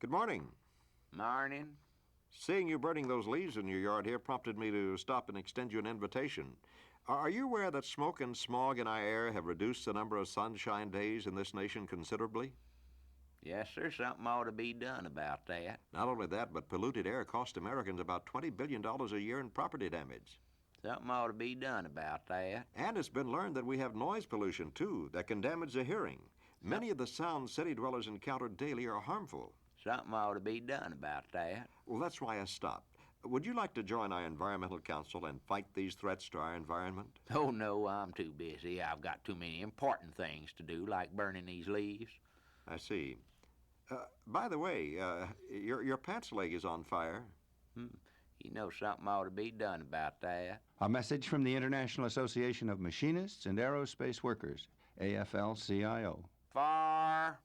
Good morning. Morning. Seeing you burning those leaves in your yard here prompted me to stop and extend you an invitation. Are you aware that smoke and smog in our air have reduced the number of sunshine days in this nation considerably? Yes, sir, something ought to be done about that. Not only that, but polluted air costs Americans about $20 billion a year in property damage. Something ought to be done about that. And it's been learned that we have noise pollution, too, that can damage the hearing. Many of the sounds city dwellers encounter daily are harmful. Something ought to be done about that. Well, that's why I stopped. Would you like to join our environmental council and fight these threats to our environment? Oh, no, I'm too busy. I've got too many important things to do, like burning these leaves. I see. By the way, your pants leg is on fire. You know something ought to be done about that. A message from the International Association of Machinists and Aerospace Workers, AFL-CIO. Far.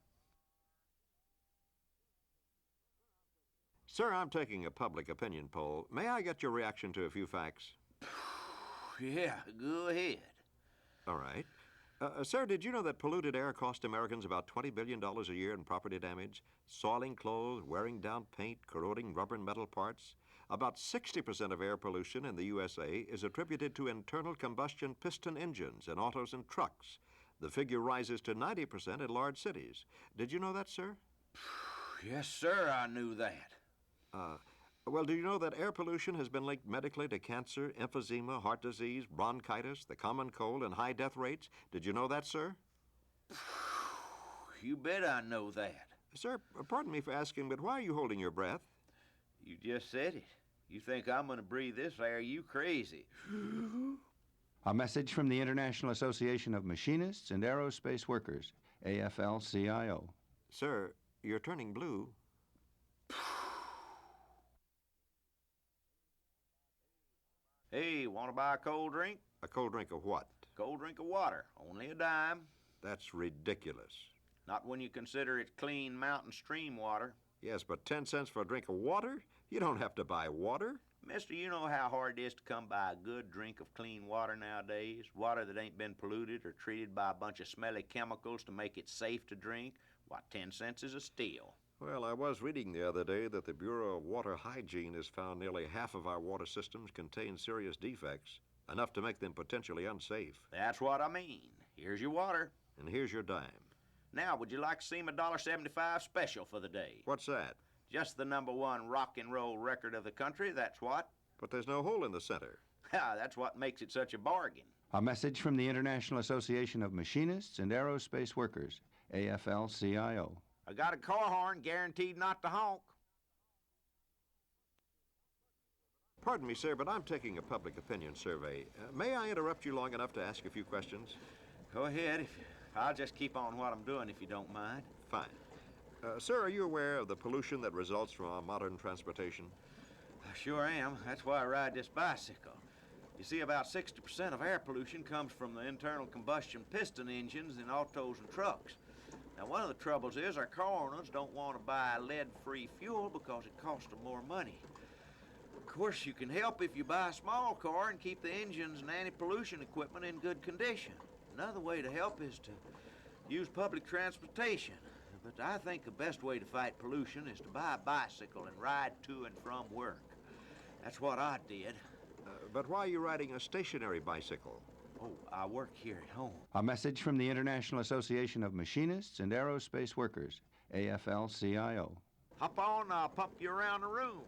Sir, I'm taking a public opinion poll. May I get your reaction to a few facts? Yeah, go ahead. All right. Sir, did you know that polluted air cost Americans about $20 billion a year in property damage? Soiling clothes, wearing down paint, corroding rubber and metal parts? About 60% of air pollution in the USA is attributed to internal combustion piston engines in autos and trucks. The figure rises to 90% in large cities. Did you know that, sir? Yes, sir, I knew that. Well, do you know that air pollution has been linked medically to cancer, emphysema, heart disease, bronchitis, the common cold, and high death rates? Did you know that, sir? You bet I know that. Sir, pardon me for asking, but why are you holding your breath? You just said it. You think I'm going to breathe this air? You crazy. A message from the International Association of Machinists and Aerospace Workers, AFL-CIO. Sir, you're turning blue. Hey, want to buy a cold drink? A cold drink of what? Cold drink of water. Only a dime. That's ridiculous. Not when you consider it's clean mountain stream water. Yes, but 10 cents for a drink of water? You don't have to buy water. Mister, you know how hard it is to come by a good drink of clean water nowadays? Water that ain't been polluted or treated by a bunch of smelly chemicals to make it safe to drink? Why, 10 cents is a steal. Well, I was reading the other day that the Bureau of Water Hygiene has found nearly half of our water systems contain serious defects, enough to make them potentially unsafe. That's what I mean. Here's your water. And here's your dime. Now, would you like to see my $1.75 special for the day? What's that? Just the #1 rock and roll record of the country, that's what. But there's no hole in the center. That's what makes it such a bargain. A message from the International Association of Machinists and Aerospace Workers, AFL-CIO. I got a car horn guaranteed not to honk. Pardon me, sir, but I'm taking a public opinion survey. May I interrupt you long enough to ask a few questions? Go ahead. I'll just keep on what I'm doing if you don't mind. Fine. Sir, are you aware of the pollution that results from our modern transportation? I sure am. That's why I ride this bicycle. You see, about 60% of air pollution comes from the internal combustion piston engines in autos and trucks. Now, one of the troubles is our car owners don't want to buy lead-free fuel because it costs them more money. Of course, you can help if you buy a small car and keep the engines and anti-pollution equipment in good condition. Another way to help is to use public transportation. But I think the best way to fight pollution is to buy a bicycle and ride to and from work. That's what I did. But why are you riding a stationary bicycle? Oh, I work here at home. A message from the International Association of Machinists and Aerospace Workers, AFL-CIO. Hop on, I'll pump you around the room.